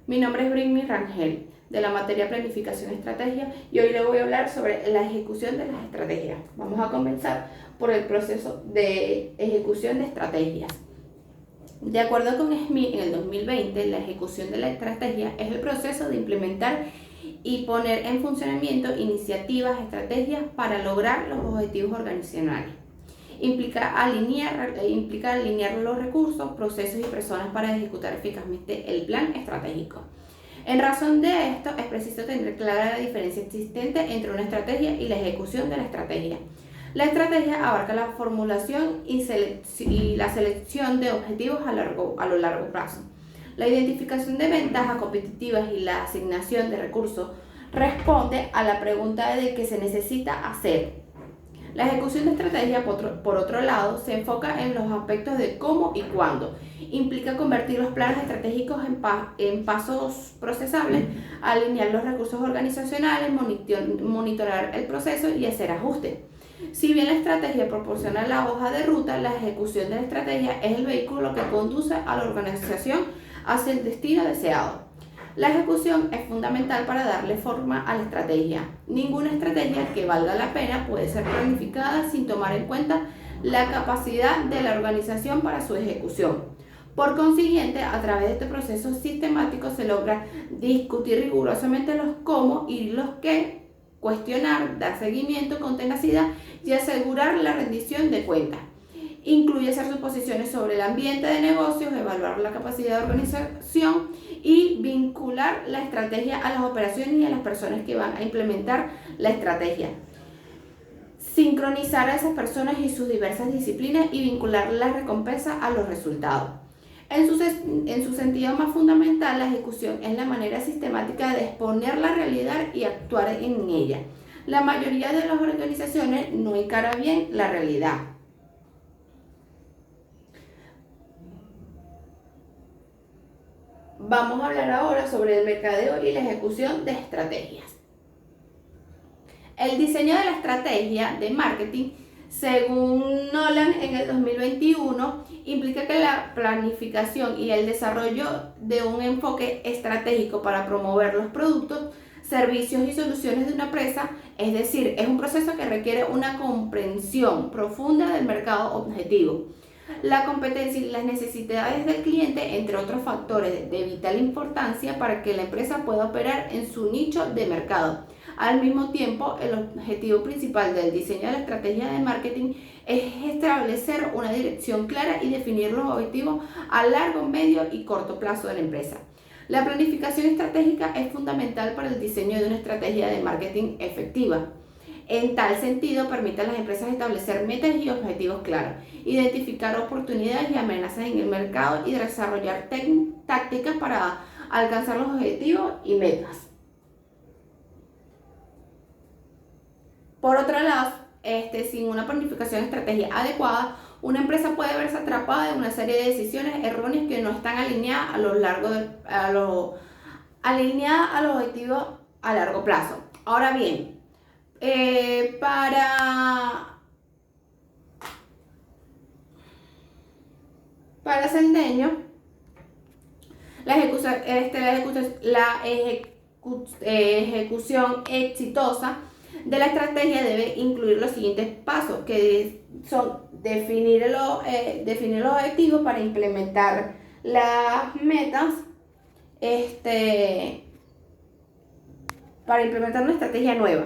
Mi nombre es Britney Rangel, de la materia Planificación y Estrategia, y hoy le voy a hablar sobre la ejecución de las estrategias. Vamos a comenzar por el proceso de ejecución de estrategias. De acuerdo con SMI, en el 2020, la ejecución de la estrategia es el proceso de implementar y poner en funcionamiento iniciativas, estrategias para lograr los objetivos organizacionales. Implica alinear los recursos, procesos y personas para ejecutar eficazmente el plan estratégico. En razón de esto, es preciso tener clara la diferencia existente entre una estrategia y la ejecución de la estrategia. La estrategia abarca la formulación y la selección de objetivos a lo largo plazo. La identificación de ventajas competitivas y la asignación de recursos responde a la pregunta de qué se necesita hacer. La ejecución de estrategia, por otro lado, se enfoca en los aspectos de cómo y cuándo. Implica convertir los planes estratégicos en pasos procesables, alinear los recursos organizacionales, monitorar el proceso y hacer ajustes. Si bien la estrategia proporciona la hoja de ruta, la ejecución de la estrategia es el vehículo que conduce a la organización hacia el destino deseado. La ejecución es fundamental para darle forma a la estrategia. Ninguna estrategia que valga la pena puede ser planificada sin tomar en cuenta la capacidad de la organización para su ejecución. Por consiguiente, a través de este proceso sistemático se logra discutir rigurosamente los cómo y los qué, cuestionar, dar seguimiento con tenacidad y asegurar la rendición de cuentas. Incluye hacer suposiciones sobre el ambiente de negocios, evaluar la capacidad de organización y vincular la estrategia a las operaciones y a las personas que van a implementar la estrategia. Sincronizar a esas personas y sus diversas disciplinas y vincular la recompensa a los resultados. En su sentido más fundamental, la ejecución es la manera sistemática de exponer la realidad y actuar en ella. La mayoría de las organizaciones no encara bien la realidad. Vamos a hablar ahora sobre el mercadeo y la ejecución de estrategias. El diseño de la estrategia de marketing, según Nolan en el 2021, implica que la planificación y el desarrollo de un enfoque estratégico para promover los productos, servicios y soluciones de una empresa, es decir, es un proceso que requiere una comprensión profunda del mercado objetivo, la competencia y las necesidades del cliente, entre otros factores de vital importancia para que la empresa pueda operar en su nicho de mercado. Al mismo tiempo, el objetivo principal del diseño de la estrategia de marketing es establecer una dirección clara y definir los objetivos a largo, medio y corto plazo de la empresa. La planificación estratégica es fundamental para el diseño de una estrategia de marketing efectiva. En tal sentido, permite a las empresas establecer metas y objetivos claros, identificar oportunidades y amenazas en el mercado y desarrollar tácticas para alcanzar los objetivos y metas. Por otro lado, sin una planificación de estrategia adecuada, una empresa puede verse atrapada en una serie de decisiones erróneas que no están alineadas a los objetivos a largo plazo. Ahora bien, para Sendeño, la ejecución exitosa de la estrategia debe incluir los siguientes pasos, que son definir los objetivos para implementar las metas, para implementar una estrategia nueva.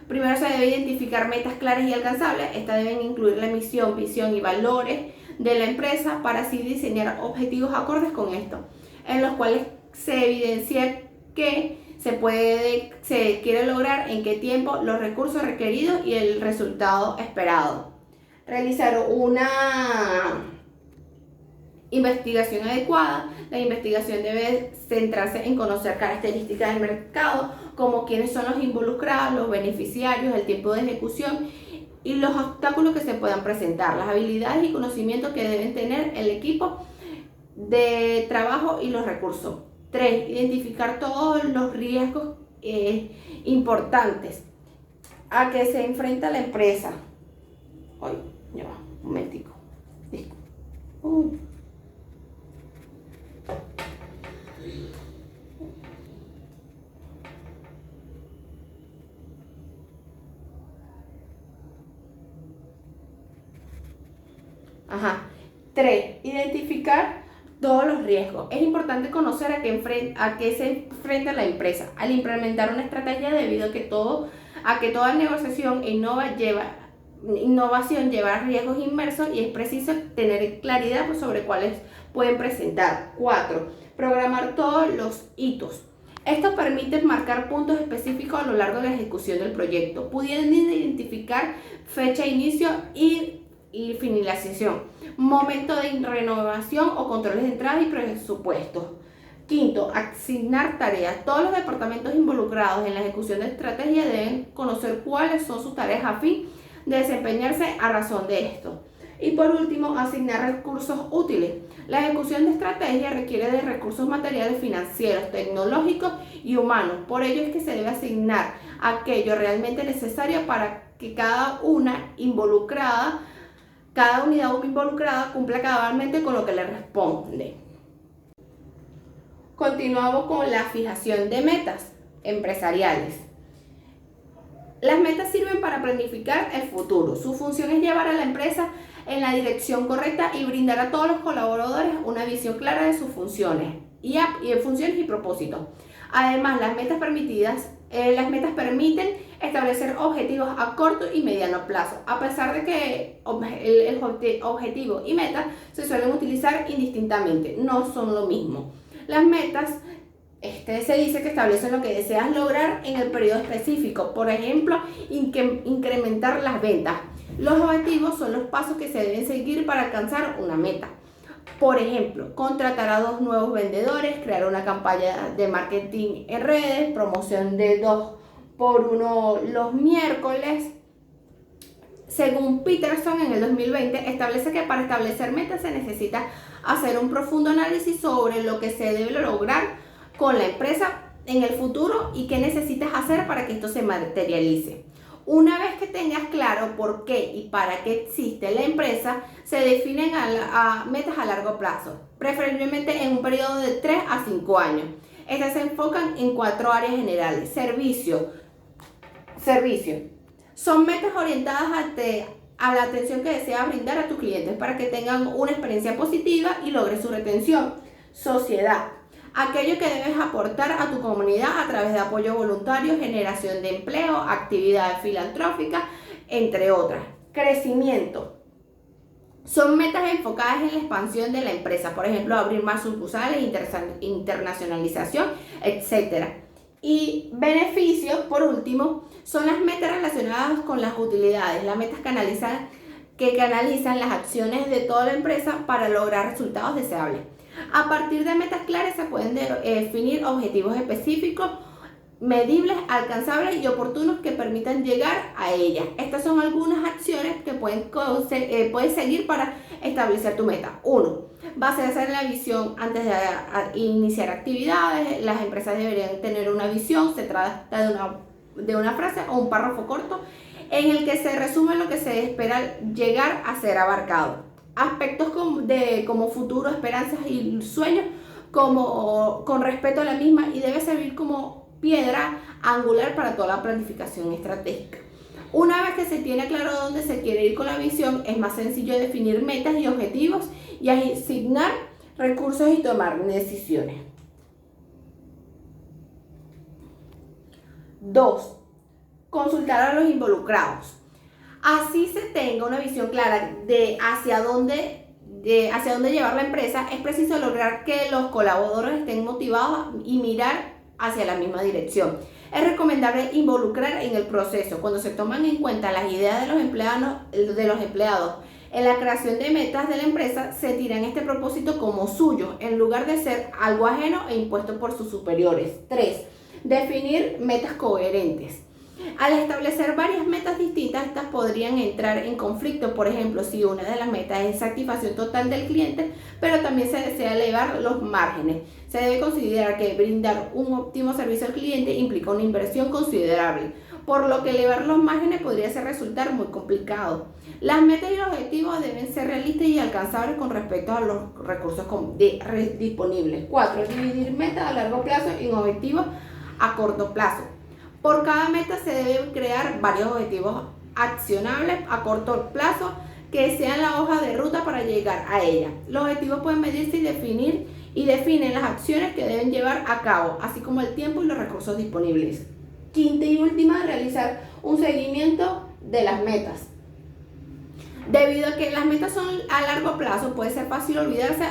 Primero se debe identificar metas claras y alcanzables. Estas deben incluir la misión, visión y valores de la empresa para así diseñar objetivos acordes con esto, en los cuales se evidencia que se quiere lograr, en qué tiempo, los recursos requeridos y el resultado esperado. Realizar una investigación adecuada. La investigación debe centrarse en conocer características del mercado, como quiénes son los involucrados, los beneficiarios, el tiempo de ejecución y los obstáculos que se puedan presentar, las habilidades y conocimientos que deben tener el equipo de trabajo y los recursos. 3. Identificar todos los riesgos importantes a que se enfrenta la empresa. Ay, ya va, un momentico. Ajá. 3. Identificar todos los riesgos. Es importante conocer a qué se enfrenta la empresa al implementar una estrategia, debido a que toda negociación e innovación lleva riesgos inmersos, y es preciso tener claridad sobre cuáles pueden presentar. 4. Programar todos los hitos. Esto permite marcar puntos específicos a lo largo de la ejecución del proyecto, pudiendo identificar fecha de inicio y finalización, momento de renovación o controles de entrada y presupuestos. 5. Asignar tareas. Todos los departamentos involucrados en la ejecución de estrategia deben conocer cuáles son sus tareas a fin de desempeñarse a razón de esto. Y por último, asignar recursos útiles. La ejecución de estrategia requiere de recursos materiales, financieros, tecnológicos y humanos. Por ello es que se debe asignar aquello realmente necesario para que cada unidad involucrada cumpla cabalmente con lo que le responde. Continuamos con la fijación de metas empresariales. Las metas sirven para planificar el futuro. Su función es llevar a la empresa en la dirección correcta y brindar a todos los colaboradores una visión clara de sus funciones y propósitos. Además, las metas permiten establecer objetivos a corto y mediano plazo, a pesar de que el objetivo y meta se suelen utilizar indistintamente, no son lo mismo. Las metas se dice que establecen lo que deseas lograr en el periodo específico, por ejemplo, incrementar las ventas. Los objetivos son los pasos que se deben seguir para alcanzar una meta. Por ejemplo, contratar a 2 nuevos vendedores, crear una campaña de marketing en redes, promoción de 2x1 los miércoles. Según Peterson, en el 2020, establece que para establecer metas se necesita hacer un profundo análisis sobre lo que se debe lograr con la empresa en el futuro y qué necesitas hacer para que esto se materialice. Una vez que tengas claro por qué y para qué existe la empresa, se definen metas a largo plazo, preferiblemente en un periodo de 3 a 5 años. Estas se enfocan en 4 áreas generales. Servicio. Son metas orientadas a la atención que deseas brindar a tus clientes para que tengan una experiencia positiva y logres su retención. Sociedad. Aquello que debes aportar a tu comunidad a través de apoyo voluntario, generación de empleo, actividades filantróficas, entre otras. Crecimiento. Son metas enfocadas en la expansión de la empresa, por ejemplo, abrir más sucursales, internacionalización, etc. Y beneficios, por último, son las metas relacionadas con las utilidades. Las metas que canalizan las acciones de toda la empresa para lograr resultados deseables. A partir de metas claras se pueden definir objetivos específicos, medibles, alcanzables y oportunos que permitan llegar a ellas. Estas son algunas acciones que puedes seguir para establecer tu meta. 1. Basarse en la visión antes de iniciar actividades. Las empresas deberían tener una visión. Se trata de una frase o un párrafo corto en el que se resume lo que se espera llegar a ser abarcado. Aspectos como futuro, esperanzas y sueños con respeto a la misma, y debe servir como piedra angular para toda la planificación estratégica. Una vez que se tiene claro dónde se quiere ir con la visión, es más sencillo definir metas y objetivos y asignar recursos y tomar decisiones. 2. Consultar a los involucrados. Así se tenga una visión clara de hacia dónde llevar la empresa, es preciso lograr que los colaboradores estén motivados y mirar hacia la misma dirección. Es recomendable involucrar en el proceso cuando se toman en cuenta las ideas de los empleados en la creación de metas de la empresa. Se tiran este propósito como suyo en lugar de ser algo ajeno e impuesto por sus superiores. 3. Definir metas coherentes. Al establecer varias metas distintas, estas podrían entrar en conflicto. Por ejemplo, si una de las metas es satisfacción total del cliente, pero también se desea elevar los márgenes, se debe considerar que brindar un óptimo servicio al cliente implica una inversión considerable, por lo que elevar los márgenes podría resultar muy complicado. Las metas y los objetivos deben ser realistas y alcanzables con respecto a los recursos disponibles. 4. Dividir metas a largo plazo en objetivos a corto plazo. Por cada meta se deben crear varios objetivos accionables a corto plazo que sean la hoja de ruta para llegar a ella. Los objetivos pueden medirse y definen las acciones que deben llevar a cabo, así como el tiempo y los recursos disponibles. Quinta y última, realizar un seguimiento de las metas. Debido a que las metas son a largo plazo, puede ser fácil olvidarse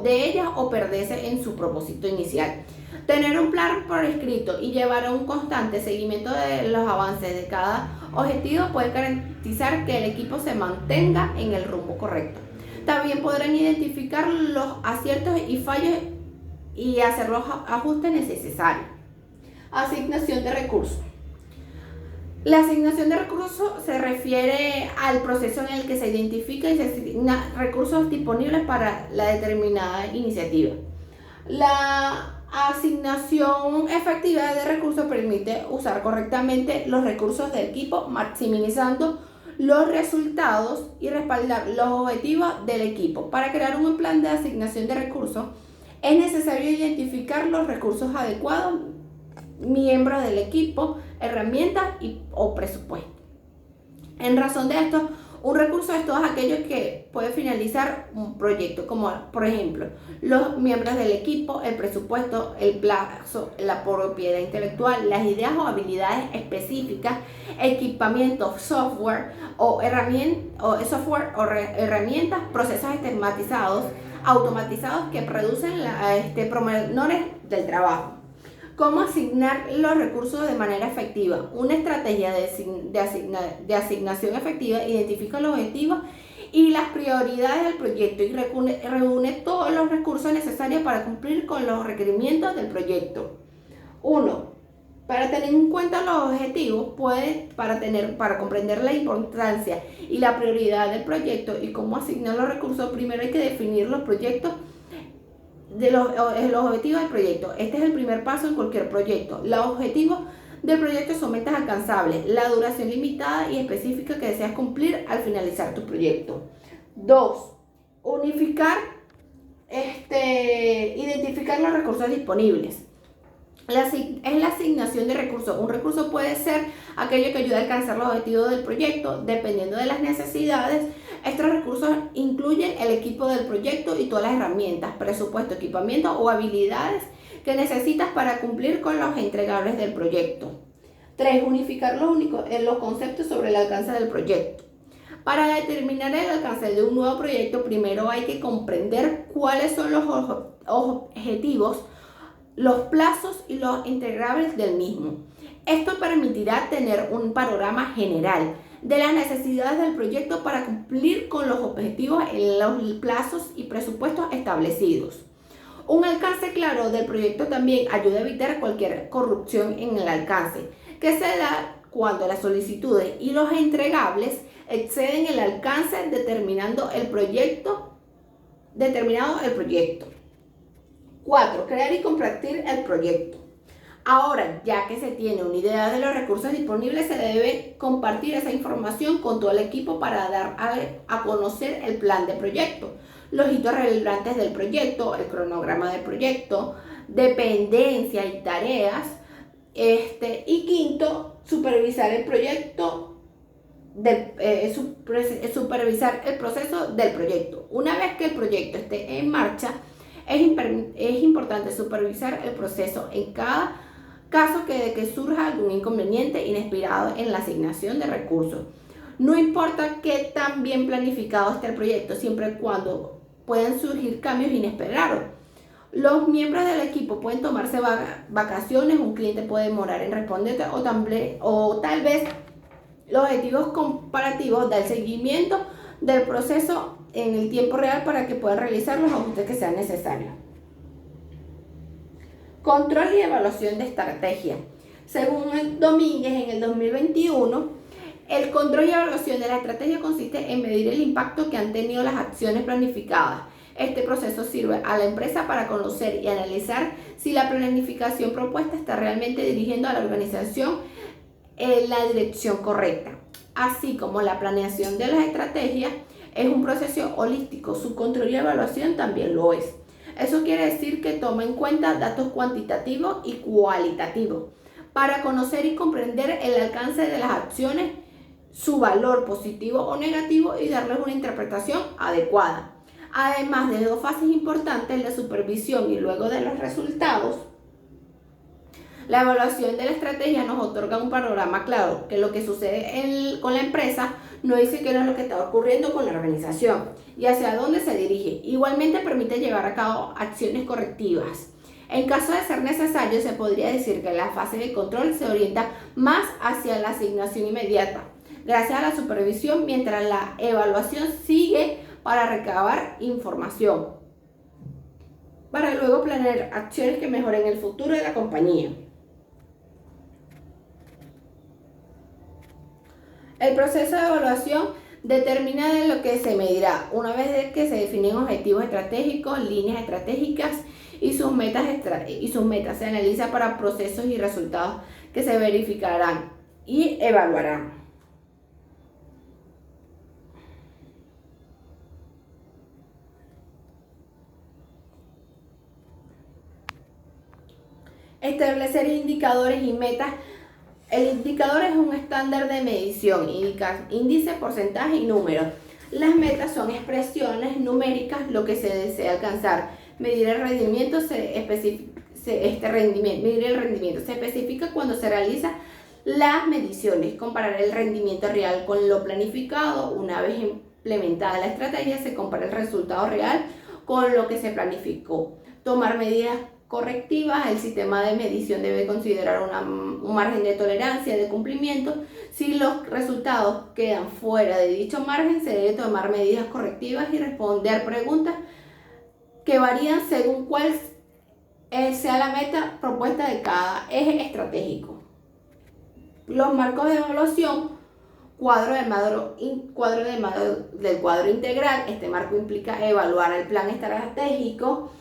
de ellas o perderse en su propósito inicial. Tener un plan por escrito y llevar un constante seguimiento de los avances de cada objetivo puede garantizar que el equipo se mantenga en el rumbo correcto. También podrán identificar los aciertos y fallos y hacer los ajustes necesarios. Asignación de recursos. La asignación de recursos se refiere al proceso en el que se identifica y se asigna recursos disponibles para la determinada iniciativa. La asignación efectiva de recursos permite usar correctamente los recursos del equipo, maximizando los resultados y respaldar los objetivos del equipo. Para crear un plan de asignación de recursos, es necesario identificar los recursos adecuados, miembros del equipo, herramientas o presupuesto. En razón de esto, un recurso es todos aquellos que puede finalizar un proyecto, como por ejemplo, los miembros del equipo, el presupuesto, el plazo, la propiedad intelectual, las ideas o habilidades específicas, equipamiento, software o herramientas, procesos automatizados que reducen pormenores del trabajo. ¿Cómo asignar los recursos de manera efectiva? Una estrategia de asignación efectiva identifica los objetivos y las prioridades del proyecto y reúne todos los recursos necesarios para cumplir con los requerimientos del proyecto. 1. Para tener en cuenta los objetivos, para comprender la importancia y la prioridad del proyecto y cómo asignar los recursos, primero hay que definir los objetivos del proyecto. Este es el primer paso en cualquier proyecto. Los objetivos del proyecto son metas alcanzables, la duración limitada y específica que deseas cumplir al finalizar tu proyecto. 2. Identificar los recursos disponibles. Es la asignación de recursos. Un recurso puede ser aquello que ayuda a alcanzar los objetivos del proyecto, dependiendo de las necesidades. Estos recursos incluyen el equipo del proyecto y todas las herramientas, presupuesto, equipamiento o habilidades que necesitas para cumplir con los entregables del proyecto. 3. Unificar los conceptos sobre el alcance del proyecto. Para determinar el alcance de un nuevo proyecto, primero hay que comprender cuáles son los objetivos, los plazos y los entregables del mismo. Esto permitirá tener un panorama general de las necesidades del proyecto para cumplir con los objetivos en los plazos y presupuestos establecidos. Un alcance claro del proyecto también ayuda a evitar cualquier corrupción en el alcance, que se da cuando las solicitudes y los entregables exceden el alcance determinado el proyecto. 4. Crear y compartir el proyecto. Ahora, ya que se tiene una idea de los recursos disponibles, se debe compartir esa información con todo el equipo para dar a conocer el plan de proyecto, los hitos relevantes del proyecto, el cronograma del proyecto, dependencias y tareas. Y quinto, supervisar el proyecto, supervisar el proceso del proyecto. Una vez que el proyecto esté en marcha, es importante supervisar el proceso en cada caso de que surja algún inconveniente inesperado en la asignación de recursos. No importa qué tan bien planificado esté el proyecto, siempre y cuando puedan surgir cambios inesperados. Los miembros del equipo pueden tomarse vacaciones, un cliente puede demorar en responderte o tal vez los objetivos comparativos del seguimiento del proceso en el tiempo real para que puedan realizar los ajustes que sean necesarios. Control y evaluación de estrategia. Según Domínguez, en el 2021, el control y evaluación de la estrategia consiste en medir el impacto que han tenido las acciones planificadas. Este proceso sirve a la empresa para conocer y analizar si la planificación propuesta está realmente dirigiendo a la organización en la dirección correcta. Así como la planeación de las estrategias es un proceso holístico, su control y evaluación también lo es. Eso quiere decir que toma en cuenta datos cuantitativos y cualitativos para conocer y comprender el alcance de las acciones, su valor positivo o negativo y darles una interpretación adecuada. Además de dos fases importantes, la supervisión y luego de los resultados, la evaluación de la estrategia nos otorga un panorama claro, que lo que sucede con la empresa no dice qué es lo que está ocurriendo con la organización y hacia dónde se dirige. Igualmente permite llevar a cabo acciones correctivas. En caso de ser necesario, se podría decir que la fase de control se orienta más hacia la asignación inmediata, gracias a la supervisión, mientras la evaluación sigue para recabar información, para luego planear acciones que mejoren el futuro de la compañía. El proceso de evaluación determina de lo que se medirá. Una vez que se definen objetivos estratégicos, líneas estratégicas y sus metas, se analiza para procesos y resultados que se verificarán y evaluarán. Establecer indicadores y metas. El indicador es un estándar de medición, indica índice, porcentaje y números. Las metas son expresiones numéricas, lo que se desea alcanzar. Medir el rendimiento se especifica cuando se realizan las mediciones. Comparar el rendimiento real con lo planificado. Una vez implementada la estrategia, se compara el resultado real con lo que se planificó. Tomar medidas correctivas. El sistema de medición debe considerar un margen de tolerancia de cumplimiento. Si los resultados quedan fuera de dicho margen, se debe tomar medidas correctivas y responder preguntas que varían según cuál sea la meta propuesta de cada eje estratégico. Los marcos de evaluación. Del cuadro integral. Este marco implica evaluar el plan estratégico,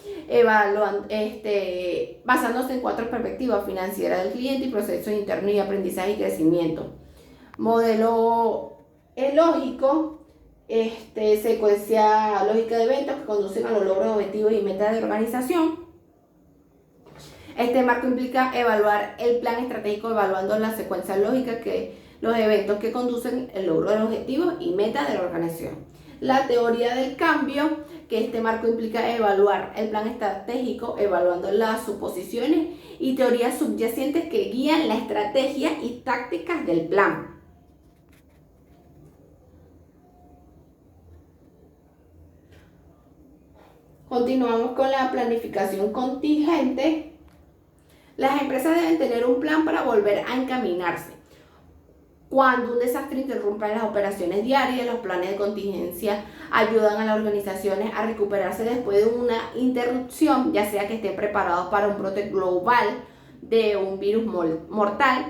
basándose en 4 perspectivas: financiera del cliente y procesos internos y aprendizaje y crecimiento. Modelo lógico, secuencia lógica de eventos que conducen a los logros, objetivos y metas de organización. Este marco implica evaluar el plan estratégico evaluando la secuencia lógica los eventos que conducen al logro de los objetivos y metas de la organización. La teoría del cambio, que este marco implica evaluar el plan estratégico evaluando las suposiciones y teorías subyacentes que guían la estrategia y tácticas del plan. Continuamos con la planificación contingente. Las empresas deben tener un plan para volver a encaminarse. Cuando un desastre interrumpa las operaciones diarias, los planes de contingencia ayudan a las organizaciones a recuperarse después de una interrupción, ya sea que estén preparados para un brote global de un virus mortal,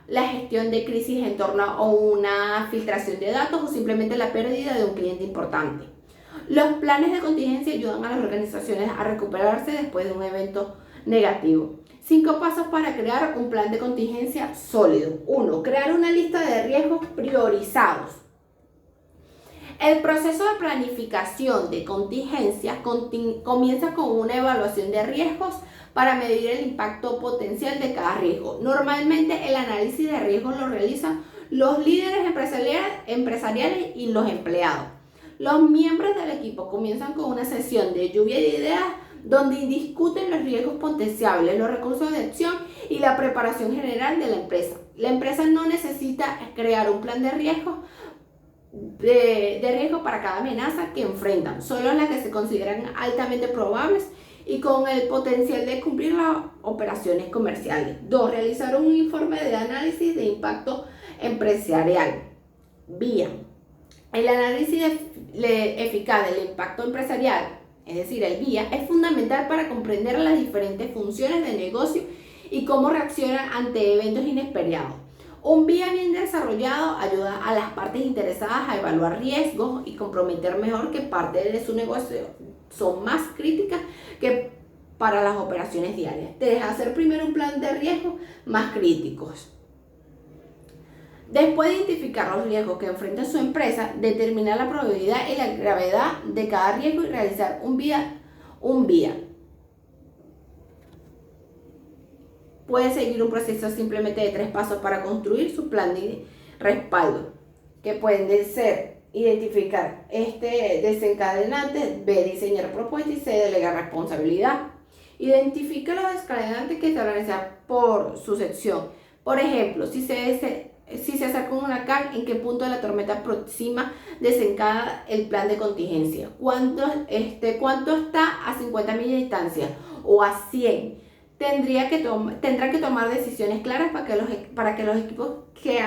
la gestión de crisis en torno a una filtración de datos o simplemente la pérdida de un cliente importante. Los planes de contingencia ayudan a las organizaciones a recuperarse después de un evento negativo. 5 pasos para crear un plan de contingencia sólido. 1. Crear una lista de riesgos priorizados. El proceso de planificación de contingencia comienza con una evaluación de riesgos para medir el impacto potencial de cada riesgo. Normalmente el análisis de riesgos lo realizan los líderes empresariales y los empleados. Los miembros del equipo comienzan con una sesión de lluvia de ideas donde discuten los riesgos potenciales, los recursos de acción y la preparación general de la empresa. La empresa no necesita crear un plan de riesgo para cada amenaza que enfrentan, solo las que se consideran altamente probables y con el potencial de cumplir las operaciones comerciales. 2. Realizar un informe de análisis de impacto empresarial. VIA. El análisis eficaz del impacto empresarial, es decir, el VIA, es fundamental para comprender las diferentes funciones del negocio y cómo reaccionan ante eventos inesperados. Un VIA bien desarrollado ayuda a las partes interesadas a evaluar riesgos y comprometer mejor qué partes de su negocio son más críticas que para las operaciones diarias. 3. Hacer primero un plan de riesgos más críticos. Después de identificar los riesgos que enfrenta su empresa, determinar la probabilidad y la gravedad de cada riesgo y realizar un VIA. Puede seguir un proceso simplemente de 3 pasos para construir su plan de respaldo. que pueden ser identificar desencadenante, B, diseñar propuestas y C, delegar responsabilidad. Identifica los desencadenantes que se organizan por su sección. Por ejemplo, si se acerca un huracán, ¿en qué punto de la tormenta próxima desencadena el plan de contingencia? ¿Cuánto está a 50 millas de distancia o a 100? Tendrán que tomar decisiones claras para que los equipos que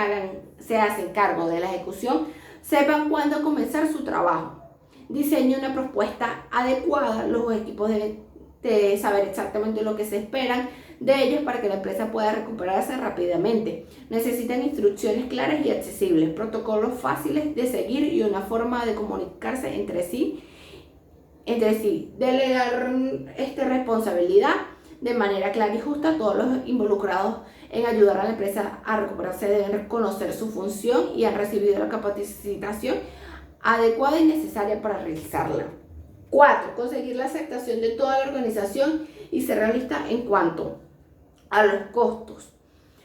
se hacen cargo de la ejecución sepan cuándo comenzar su trabajo. Diseñe una propuesta adecuada. Los equipos deben de saber exactamente lo que se esperan de ellos para que la empresa pueda recuperarse rápidamente. Necesitan instrucciones claras y accesibles, protocolos fáciles de seguir y una forma de comunicarse entre sí. Delegar responsabilidad de manera clara y justa. Todos los involucrados en ayudar a la empresa a recuperarse deben conocer su función y han recibido la capacitación adecuada y necesaria para realizarla. 4. Conseguir la aceptación de toda la organización y ser realista en cuanto a los costos.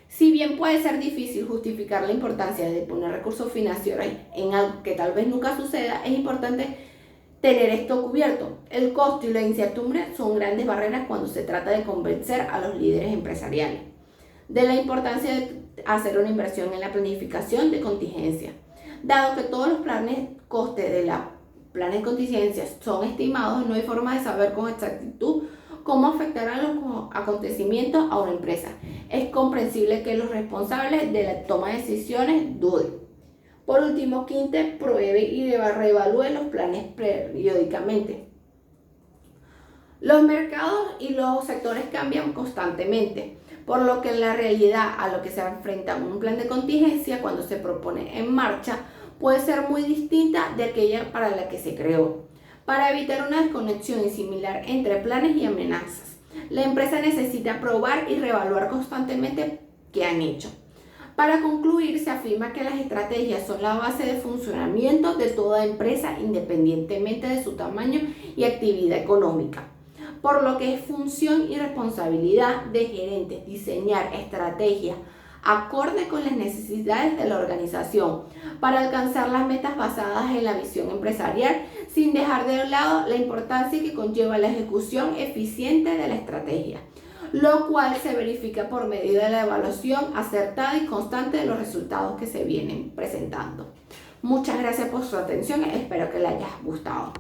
Si bien puede ser difícil justificar la importancia de poner recursos financieros en algo que tal vez nunca suceda, es importante tener esto cubierto. El costo y la incertidumbre son grandes barreras cuando se trata de convencer a los líderes empresariales de la importancia de hacer una inversión en la planificación de contingencia. Dado que todos los costes de la planes de contingencia son estimados, no hay forma de saber con exactitud cómo afectarán los acontecimientos a una empresa. Es comprensible que los responsables de la toma de decisiones duden. Por último, 5. Pruebe y reevalúe los planes periódicamente. Los mercados y los sectores cambian constantemente, por lo que en la realidad a lo que se enfrenta un plan de contingencia cuando se propone en marcha puede ser muy distinta de aquella para la que se creó. Para evitar una desconexión similar entre planes y amenazas, la empresa necesita probar y reevaluar constantemente qué han hecho. Para concluir, se afirma que las estrategias son la base de funcionamiento de toda empresa independientemente de su tamaño y actividad económica, por lo que es función y responsabilidad de gerentes diseñar estrategias acorde con las necesidades de la organización para alcanzar las metas basadas en la visión empresarial, sin dejar de lado la importancia que conlleva la ejecución eficiente de la estrategia, lo cual se verifica por medio de la evaluación acertada y constante de los resultados que se vienen presentando. Muchas gracias por su atención, espero que les haya gustado.